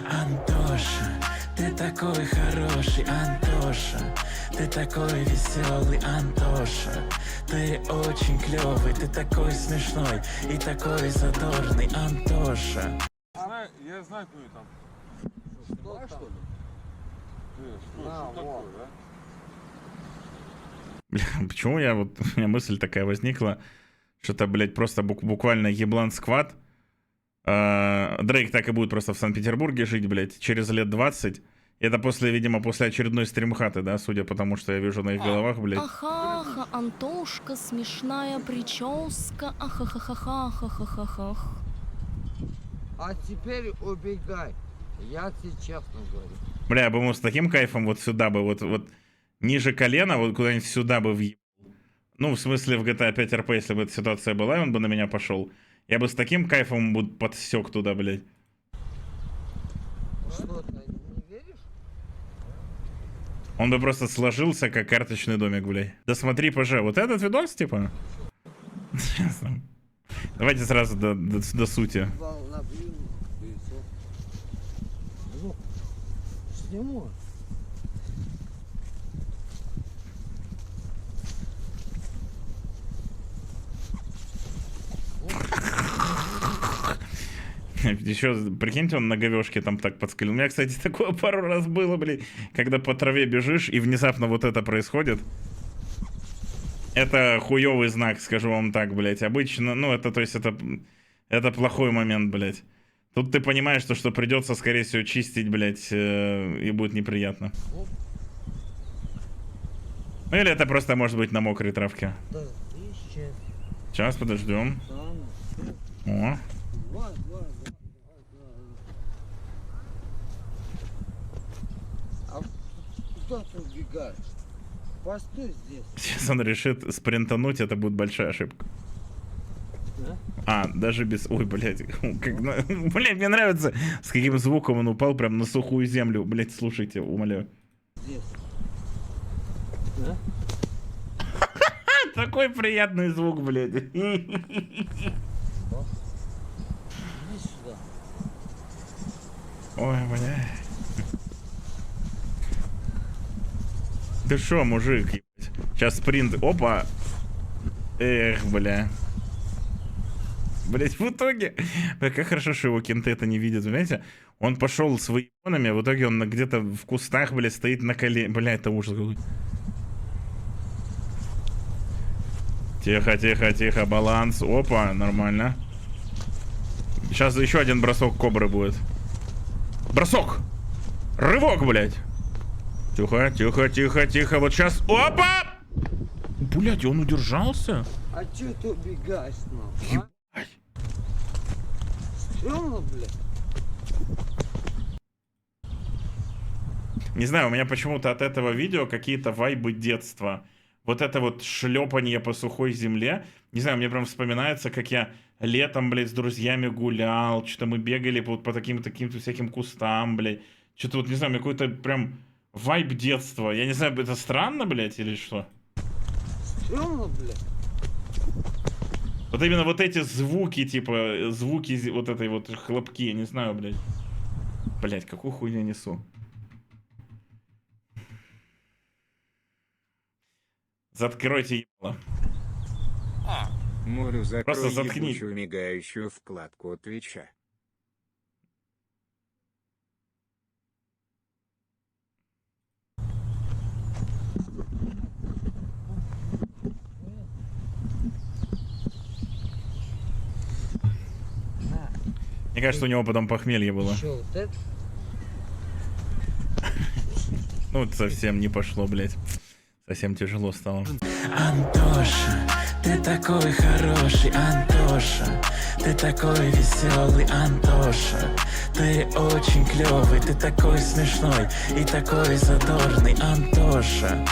Антоша, ты такой хороший, Антоша, ты такой веселый, Антоша, ты очень клевый, ты такой смешной и такой задорный, Антоша. Я знаю, кто там. Что, что ли? Что такое, да? Бля, почему я вот, у меня мысль такая возникла, что-то, блядь, просто буквально еблан сквад. Дрейк так и будет просто в Санкт-Петербурге жить, блядь, через лет 20. Это после, видимо, после очередной стримхаты, да, судя по тому, что я вижу на их головах, блядь. Аха-ха, Антошка, смешная прическа, ахахахахахахахах. А теперь убегай. Я тебе честно говорю. Бля, я бы ему с таким кайфом вот сюда бы, вот ниже колена, вот куда-нибудь сюда бы въебал. Ну, в смысле, в GTA 5 RP, если бы эта ситуация была, и он бы на меня пошел. Я бы с таким кайфом бы подсек туда, блядь. Что, ты не веришь? Он бы просто сложился, как карточный домик, блядь. Да смотри, пожа, вот этот видос, типа? Давайте сразу до сути. Набью, и всё. Ну, сниму. Еще, прикиньте, он на говешке там так подскользнул. У меня, кстати, такое пару раз было, блядь, когда по траве бежишь, и внезапно вот это происходит. Это хуёвый знак, скажу вам так, блядь. Обычно, ну, это, то есть, это плохой момент, блядь. Тут ты понимаешь, что придется, скорее всего, чистить, блядь, и будет неприятно. Ну, или это просто может быть на мокрой травке. Да, исчез. Сейчас, подождем. О. А куда ты убегаешь? Постой здесь. Сейчас он решит спринтануть, это будет большая ошибка. Да? А, даже без... Ой, блядь. Как... Блядь, мне нравится, с каким звуком он упал прям на сухую землю. Блядь, слушайте, умоляю. Здесь. Да? Такой приятный звук, блядь. Иди сюда. Ой, блядь. Ты шо, мужик, ебать? Сейчас спринт. Опа. Эх, бля. Блять, в итоге... Бля, как хорошо, что его кенты это не видят, знаете? Он пошел с выебанами, а в итоге он где-то в кустах, блядь, стоит на колене. Бля, это ужас какой. Тихо, тихо, тихо, баланс. Опа, нормально. Сейчас еще один бросок кобры будет. Бросок! Рывок, блядь! Тихо, тихо, тихо, тихо. Вот сейчас... Опа! Блядь, он удержался? А чё ты убегаешь, нахуй? А? Стрёмно, блядь. Не знаю, у меня почему-то от этого видео какие-то вайбы детства. Вот это вот шлепанье по сухой земле. Не знаю, мне прям вспоминается, как я летом, блядь, с друзьями гулял. Что-то мы бегали по таким-то всяким кустам, блядь. Что-то вот, не знаю, какой-то прям вайб детства. Я не знаю, это странно, блядь, или что? Стрёмно, блядь. Вот именно вот эти звуки, типа, звуки вот этой вот хлопки, я не знаю, блядь. Блядь, какую хуйню я несу. Закройте ебало. Морю, закрой Просто заткни. ебучую мигающую вкладку Твича. Мне кажется, у него потом похмелье было. Чё, вот это? Ну, это совсем не пошло, блядь. Совсем тяжело стало. Антоша, ты такой хороший, Антоша, ты такой веселый, Антоша, ты очень клевый, ты такой смешной и такой задорный, Антоша.